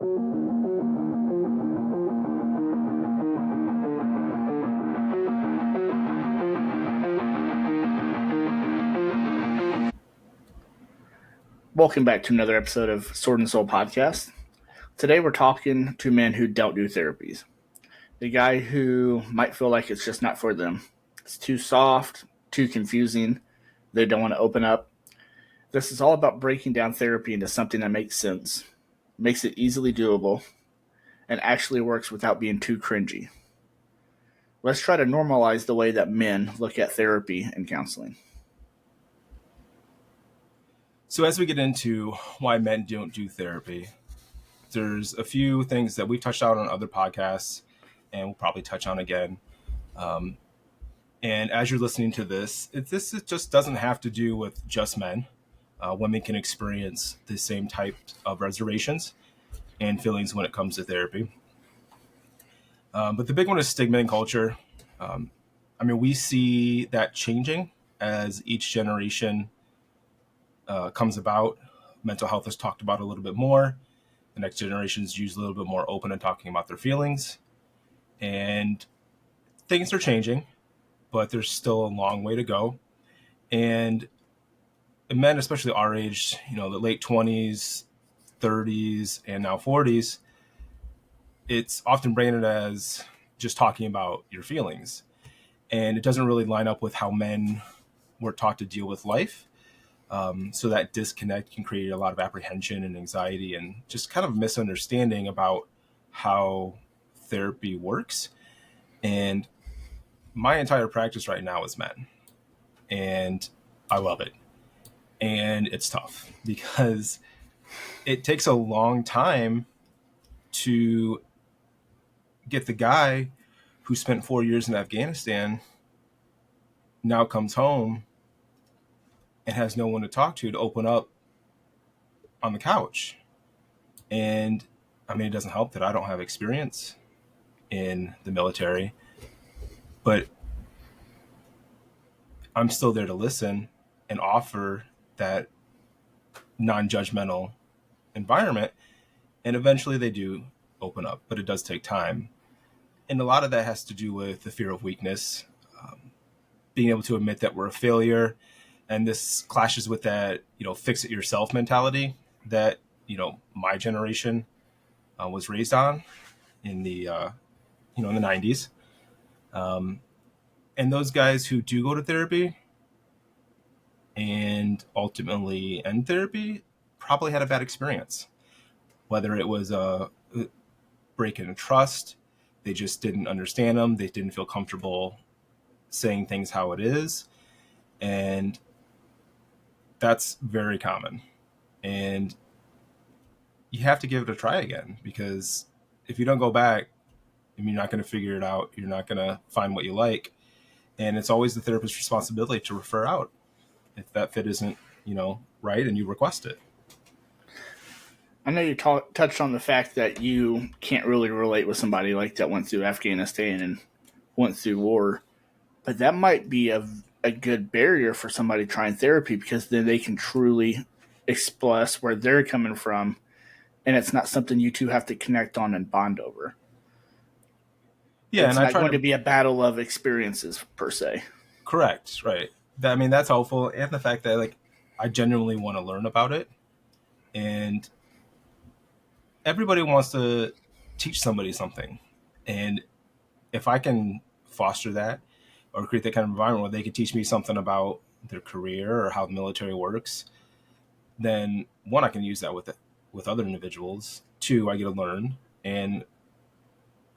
Welcome back to another episode of Sword and Soul Podcast. Today we're talking to men who don't do therapies. The guy who might feel like it's just not for them. It's too soft, too confusing, they don't want to open up. This is all about breaking down therapy into something that makes sense, makes it easily doable, and actually works without being too cringy. Let's try to normalize the way that men look at therapy and counseling. So as we get into why men don't do therapy, there's a few things that we've touched on other podcasts and we'll probably touch on again. And as you're listening to this just doesn't have to do with just men. Women can experience the same type of reservations and feelings when it comes to therapy. But the big one is stigma and culture. We see that changing as each generation comes about. Mental health is talked about a little bit more. The next generation is usually a little bit more open and talking about their feelings. And things are changing, but there's still a long way to go. And men, especially our age, the late 20s, 30s, and now 40s, it's often branded as just talking about your feelings. And it doesn't really line up with how men were taught to deal with life. So that disconnect can create a lot of apprehension and anxiety and just kind of misunderstanding about how therapy works. And my entire practice right now is men. And I love it. And it's tough because it takes a long time to get the guy who spent 4 years in Afghanistan now comes home and has no one to talk to open up on the couch. And it doesn't help that I don't have experience in the military, but I'm still there to listen and offer that non-judgmental environment. And eventually they do open up, but it does take time. And a lot of that has to do with the fear of weakness, being able to admit that we're a failure. And this clashes with that, fix it yourself mentality that, my generation was raised on in the, in the 90s. And those guys who do go to therapy and ultimately end therapy probably had a bad experience, whether it was a break in trust, they just didn't understand them, they didn't feel comfortable saying things how it is. And that's very common. And you have to give it a try again, because if you don't go back, you're not going to figure it out. You're not going to find what you like. And it's always the therapist's responsibility to refer out if that fit isn't, right, and you request it. I know you touched on the fact that you can't really relate with somebody like that went through Afghanistan and went through war, but that might be a good barrier for somebody trying therapy, because then they can truly express where they're coming from, and it's not something you two have to connect on and bond over. Yeah, it's and not going to be a battle of experiences per se. Correct, right. That's helpful, and the fact that I genuinely want to learn about it, and everybody wants to teach somebody something, and if I can foster that or create that kind of environment where they could teach me something about their career or how the military works, then one, I can use that with other individuals. Two, I get to learn, and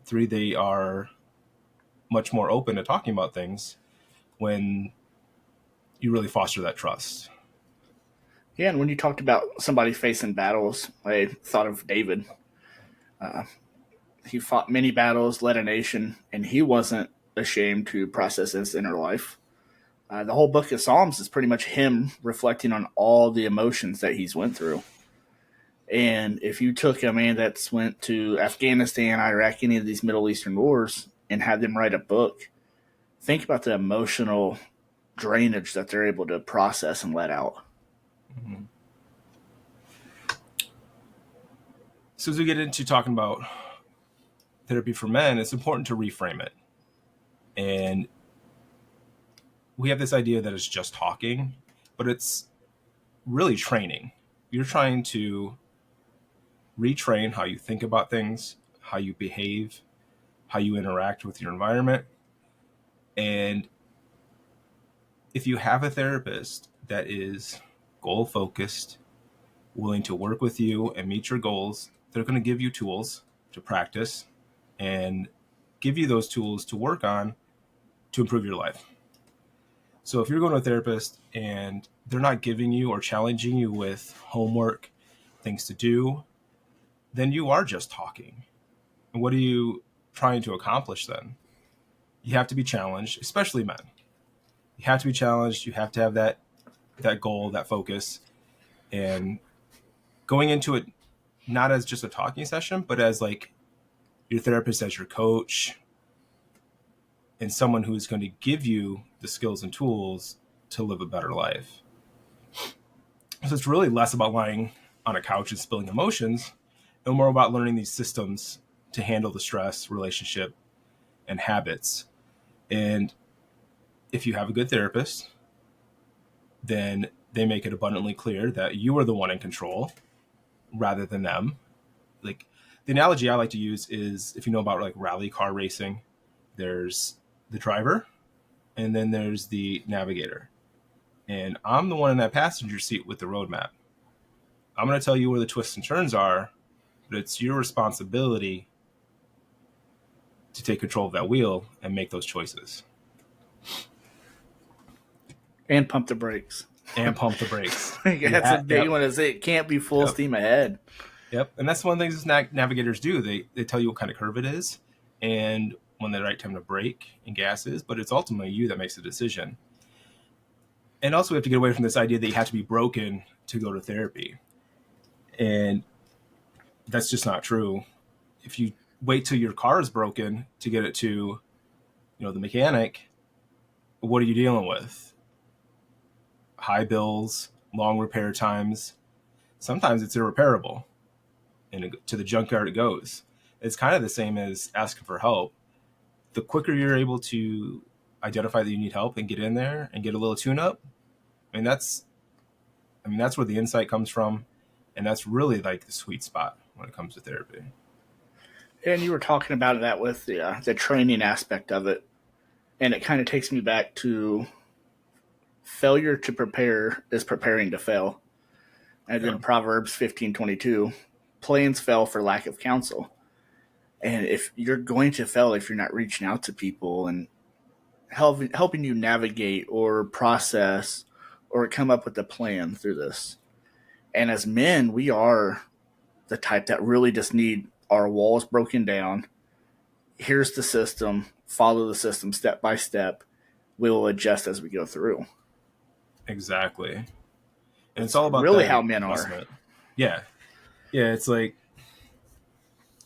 three, they are much more open to talking about things when you really foster that trust. Yeah, and when you talked about somebody facing battles, I thought of David. He fought many battles, led a nation, and he wasn't ashamed to process his inner life. The whole book of Psalms is pretty much him reflecting on all the emotions that he's went through. And if you took a man that's went to Afghanistan, Iraq, any of these Middle Eastern wars, and had them write a book, think about the emotional drainage that they're able to process and let out. Mm-hmm. So as we get into talking about therapy for men, it's important to reframe it. And we have this idea that it's just talking, but it's really training. You're trying to retrain how you think about things, how you behave, how you interact with your environment. And if you have a therapist that is goal focused, willing to work with you and meet your goals, they're going to give you tools to practice and give you those tools to work on to improve your life. So if you're going to a therapist and they're not giving you or challenging you with homework, things to do, then you are just talking. And what are you trying to accomplish then? You have to be challenged, especially men. You have to be challenged. You have to have that goal, that focus, and going into it not as just a talking session, but as like your therapist as your coach and someone who's going to give you the skills and tools to live a better life. So it's really less about lying on a couch and spilling emotions and more about learning these systems to handle the stress, relationship, and habits. And if you have a good therapist, then they make it abundantly clear that you are the one in control rather than them. Like the analogy I like to use is if you know about like rally car racing, there's the driver and then there's the navigator. And I'm the one in that passenger seat with the roadmap. I'm going to tell you where the twists and turns are, but it's your responsibility to take control of that wheel and make those choices. And pump the brakes. And pump the brakes. That's a big one. Is it can't be full steam ahead. Yep. And that's one of the things navigators do. They tell you what kind of curve it is and when the right time to brake and gas is, but it's ultimately you that makes the decision. And also we have to get away from this idea that you have to be broken to go to therapy. And that's just not true. If you wait till your car is broken to get it to, the mechanic, what are you dealing with? High bills, long repair times. Sometimes it's irreparable and to the junkyard it goes. It's kind of the same as asking for help. The quicker you're able to identify that you need help and get in there and get a little tune up, that's where the insight comes from. And that's really like the sweet spot when it comes to therapy. And you were talking about that with the training aspect of it. And it kind of takes me back to failure to prepare is preparing to fail. And then Proverbs 15:22, plans fail for lack of counsel. And if you're going to fail if you're not reaching out to people and helping you navigate or process or come up with a plan through this. And as men, we are the type that really just need our walls broken down. Here's the system. Follow the system step by step. We'll adjust as we go through. Exactly. And it's all about really how men are. Yeah. Yeah, it's like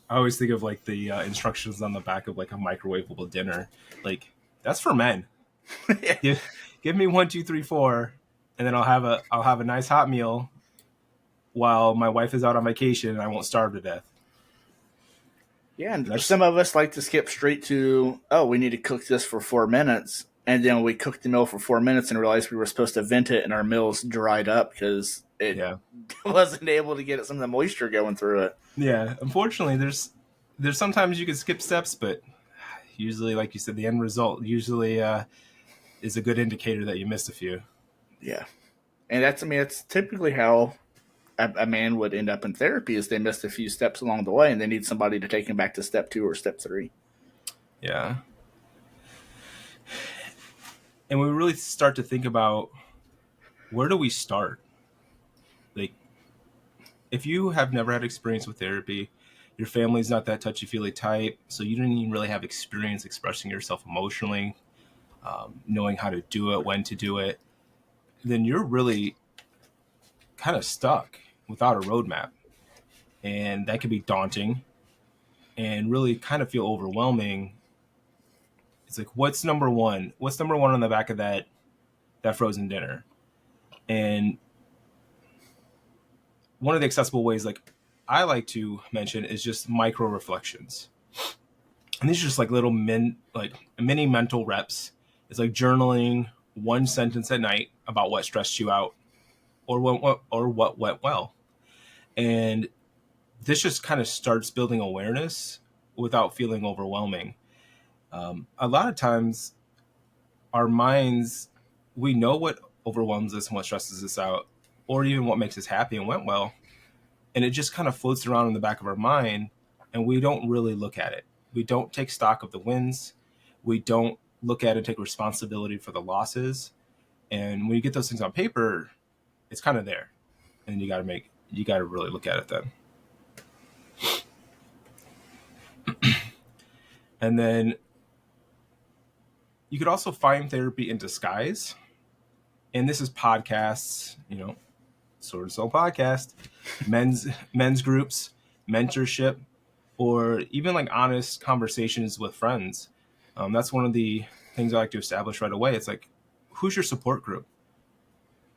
I always think of like the instructions on the back of like a microwavable dinner. Like that's for men. Give me 1, 2, 3, 4, and then I'll have a nice hot meal while my wife is out on vacation and I won't starve to death. Yeah, and some of us like to skip straight to, we need to cook this for 4 minutes. And then we cooked the meal for 4 minutes and realized we were supposed to vent it and our meal's dried up because it wasn't able to get some of the moisture going through it. Yeah, unfortunately, there's sometimes you can skip steps, but usually, like you said, the end result usually is a good indicator that you missed a few. Yeah, and that's typically how a man would end up in therapy is they missed a few steps along the way and they need somebody to take them back to step 2 or step 3. Yeah. And we really start to think about where do we start? Like, if you have never had experience with therapy, your family's not that touchy-feely type, so you didn't even really have experience expressing yourself emotionally, knowing how to do it, when to do it, then you're really kind of stuck without a roadmap. And that can be daunting and really kind of feel overwhelming. It's like, what's number one? What's number one on the back of that frozen dinner? And one of the accessible ways, like I like to mention is just micro reflections. And these are just like little mini mental reps. It's like journaling one sentence at night about what stressed you out or what went well. And this just kind of starts building awareness without feeling overwhelming. A lot of times our minds, we know what overwhelms us and what stresses us out, or even what makes us happy and went well. And it just kind of floats around in the back of our mind, and we don't really look at it. We don't take stock of the wins. We don't look at and take responsibility for the losses. And when you get those things on paper, it's kind of there. And you got to really look at it then. And then you could also find therapy in disguise. And this is podcasts, Sword and Soul podcast, men's groups, mentorship, or even like honest conversations with friends. That's one of the things I like to establish right away. It's like, who's your support group?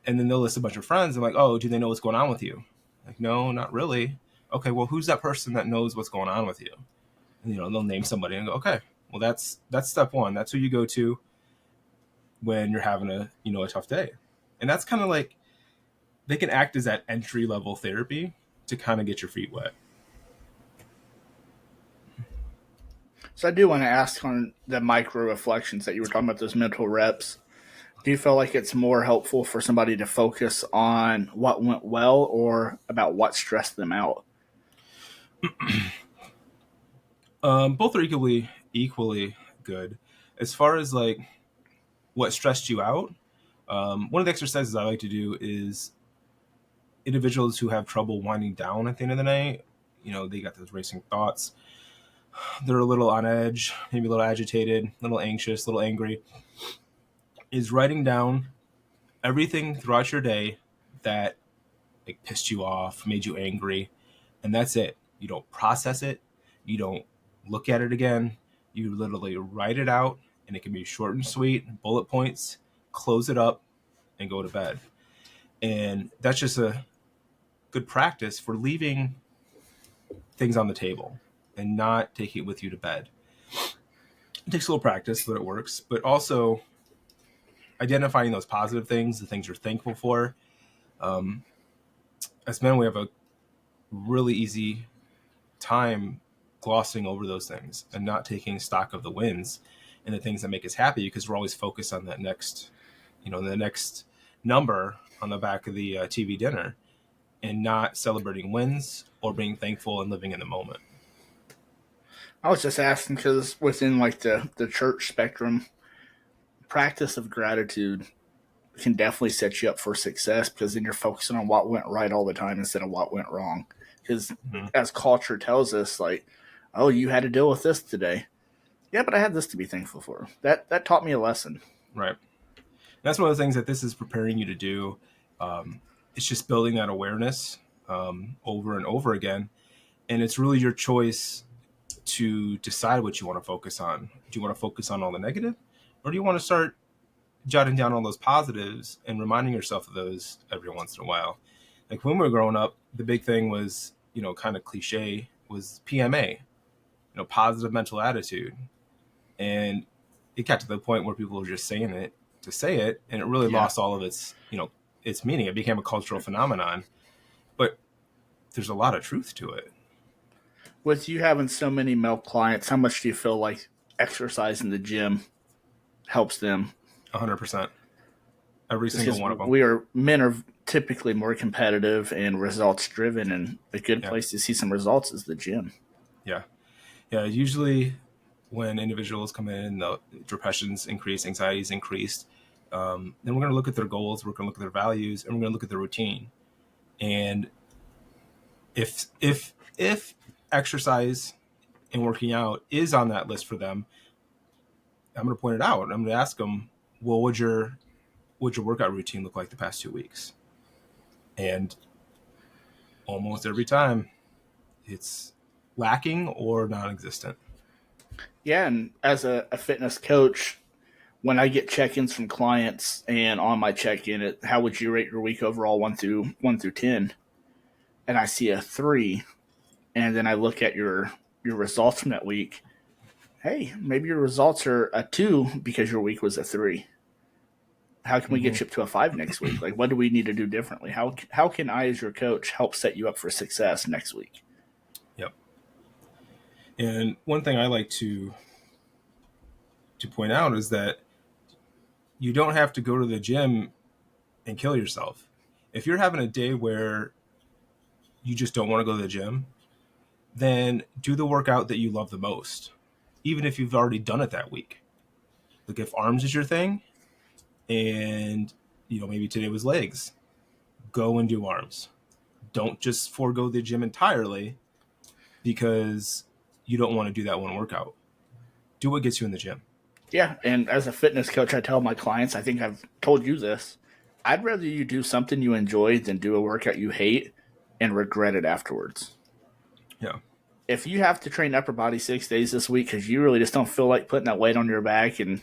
And then they'll list a bunch of friends. And like, oh, do they know what's going on with you? Like, no, not really. Okay, well, who's that person that knows what's going on with you? And, they'll name somebody and go, okay, well, that's step one. That's who you go to when you're having a tough day. And that's kind of like, they can act as that entry level therapy to kind of get your feet wet. So I do want to ask on the micro reflections that you were talking about, those mental reps. Do you feel like it's more helpful for somebody to focus on what went well or about what stressed them out? Both are equally good. As far as like what stressed you out, one of the exercises I like to do is individuals who have trouble winding down at the end of the night. They got those racing thoughts. They're a little on edge, maybe a little agitated, a little anxious, a little angry. Is writing down everything throughout your day that like pissed you off, made you angry, and that's it. You don't process it. You don't look at it again. You literally write it out, and it can be short and sweet, bullet points, close it up, and go to bed. And that's just a good practice for leaving things on the table and not taking it with you to bed. It takes a little practice, but it works. But also identifying those positive things, the things you're thankful for. As men, we have a really easy time glossing over those things and not taking stock of the wins and the things that make us happy, because we're always focused on that next, the next number on the back of the TV dinner, and not celebrating wins or being thankful and living in the moment. I was just asking because within like the church spectrum, practice of gratitude can definitely set you up for success, because then you're focusing on what went right all the time instead of what went wrong. Because as culture tells us, like, oh, you had to deal with this today. Yeah, but I had this to be thankful for. That taught me a lesson. Right. That's one of the things that this is preparing you to do. It's just building that awareness over and over again. And it's really your choice to decide what you want to focus on. Do you want to focus on all the negative, or do you want to start jotting down all those positives and reminding yourself of those every once in a while? Like when we were growing up, the big thing was, kind of cliche, was PMA, positive mental attitude. And it got to the point where people were just saying it to say it, and it really lost all of its, its meaning. It became a cultural phenomenon, but there's a lot of truth to it. With you having so many male clients, how much do you feel like exercise in the gym helps them? 100%. Every single one of them. Men are typically more competitive and results driven, and a good place to see some results is the gym. Yeah. Usually when individuals come in, the depressions increase, anxieties increased. Then we're going to look at their goals, we're going to look at their values, and we're going to look at their routine. And if exercise and working out is on that list for them, I'm going to point it out. I'm going to ask them, well, what'd your workout routine look like the past 2 weeks? And almost every time it's lacking or non-existent. Yeah, and as a fitness coach, when I get check-ins from clients, and on my check-in, how would you rate your week overall, 1 through 10? And I see a 3. and then I look at your results from that week, hey, maybe your results are a 2 because your week was a 3. How can we Mm-hmm. get you up to a 5 next week? Like, what do we need to do differently? How can I, as your coach, help set you up for success next week? Yep. And one thing I like to point out is that you don't have to go to the gym and kill yourself. If you're having a day where you just don't want to go to the gym, then do the workout that you love the most, even if you've already done it that week. Like if arms is your thing and maybe today was legs, go and do arms. Don't just forego the gym entirely because you don't want to do that one workout. Do what gets you in the gym. Yeah, and as a fitness coach, I tell my clients, I think I've told you this, I'd rather you do something you enjoy than do a workout you hate and regret it afterwards. Yeah. If you have to train upper body 6 days this week because you really just don't feel like putting that weight on your back and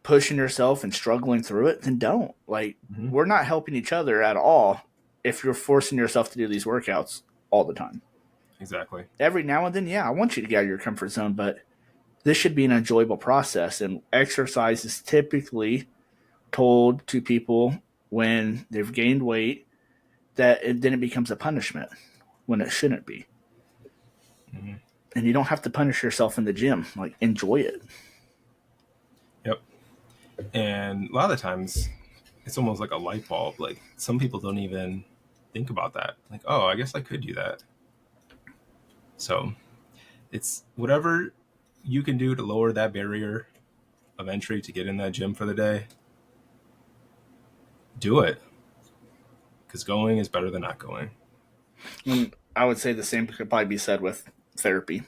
pushing yourself and struggling through it, then don't. Like, Mm-hmm. we're not helping each other at all if you're forcing yourself to do these workouts all the time. Exactly. Every now and then, yeah, I want you to get out of your comfort zone, but this should be an enjoyable process. And exercise is typically told to people when they've gained weight that then it becomes a punishment when it shouldn't be. Mm-hmm. And you don't have to punish yourself in the gym. Like, enjoy it. Yep. And a lot of the times it's almost like a light bulb. Like some people don't even think about that. Like, oh, I guess I could do that. So it's whatever you can do to lower that barrier of entry to get in that gym for the day. Do it. Because going is better than not going. And I would say the same could probably be said with therapy. Yeah.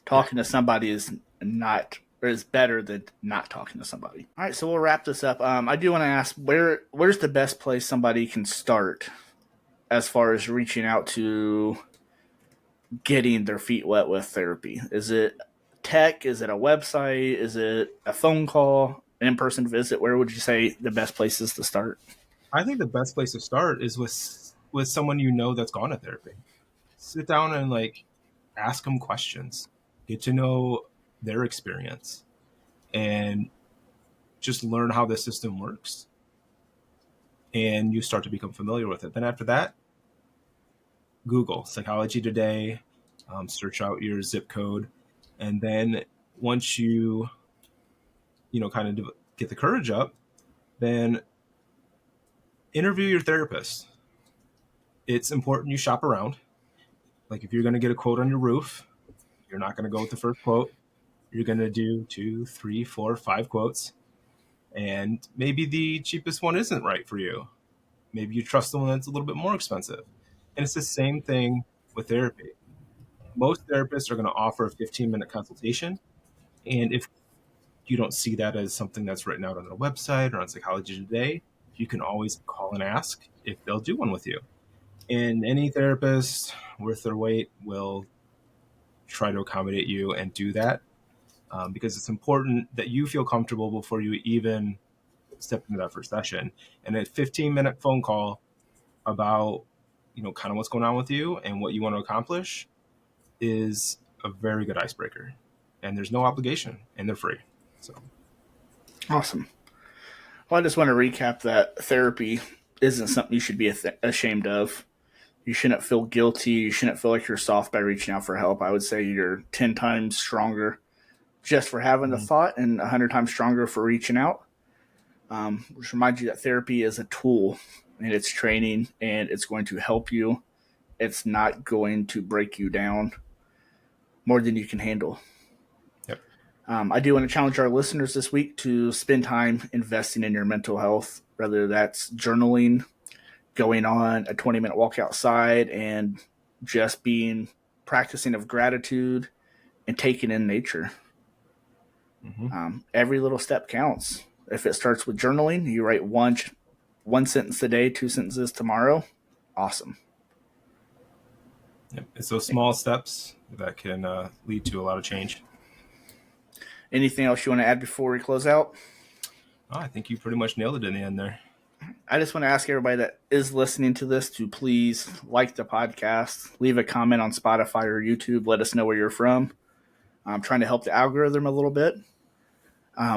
Talking to somebody is not or is better than not talking to somebody. All right, so we'll wrap this up. I do want to ask where's the best place somebody can start as far as reaching out to getting their feet wet with therapy? Is it tech? Is it a website? Is it a phone call? An in-person visit? Where would you say the best places to start? I think the best place to start is with someone that's gone to therapy. Sit down and ask them questions. Get to know their experience and just learn how the system works. And you start to become familiar with it. Then after that, Google Psychology Today, search out your zip code, and then once kind of get the courage up, then interview your therapist. It's important you shop around. Like if you're going to get a quote on your roof, you're not going to go with the first quote. You're going to do 2, 3, 4, 5 quotes, and maybe the cheapest one isn't right for you. Maybe you trust the one that's a little bit more expensive. And it's the same thing with therapy. Most therapists are going to offer a 15-minute consultation. And if you don't see that as something that's written out on their website or on Psychology Today, you can always call and ask if they'll do one with you. And any therapist worth their weight will try to accommodate you and do that because it's important that you feel comfortable before you even step into that first session. And a 15-minute phone call about kind of what's going on with you and what you want to accomplish is a very good icebreaker. And there's no obligation, and they're free. So Awesome. Well, I just want to recap that therapy isn't something you should be ashamed of. You shouldn't feel guilty. You shouldn't feel like you're soft by reaching out for help. I would say you're 10 times stronger just for having the thought and 100 times stronger for reaching out. Which reminds you that therapy is a tool and it's training and it's going to help you. It's not going to break you down more than you can handle. Yep. I do want to challenge our listeners this week to spend time investing in your mental health, whether that's journaling, going on a 20-minute walk outside, and just being practicing of gratitude and taking in nature. Every little step counts. If it starts with journaling, you write one sentence a day, 2 sentences tomorrow. Awesome. Yep. It's those small steps that can lead to a lot of change. Anything else you want to add before we close out? Oh, I think you pretty much nailed it in the end there. I just want to ask everybody that is listening to this to please like the podcast, leave a comment on Spotify or YouTube, let us know where you're from. I'm trying to help the algorithm a little bit.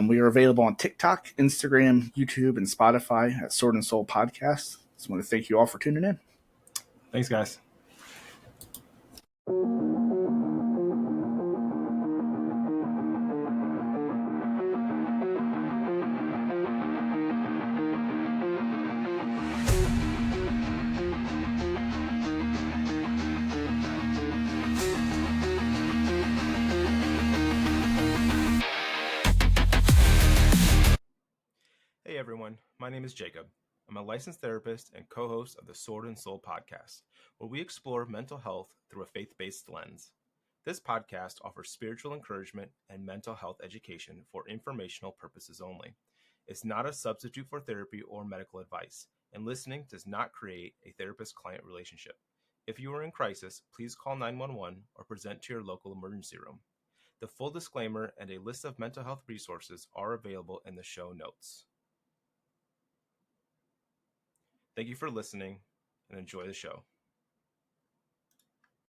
We are available on TikTok, Instagram, YouTube, and Spotify at Sword and Soul Podcast. Just want to thank you all for tuning in. Thanks, guys. Hey everyone, my name is Jacob. I'm a licensed therapist and co-host of the Sword and Soul podcast, where we explore mental health through a faith-based lens. This podcast offers spiritual encouragement and mental health education for informational purposes only. It's not a substitute for therapy or medical advice, and listening does not create a therapist-client relationship. If you are in crisis, please call 911 or present to your local emergency room. The full disclaimer and a list of mental health resources are available in the show notes. Thank you for listening and enjoy the show.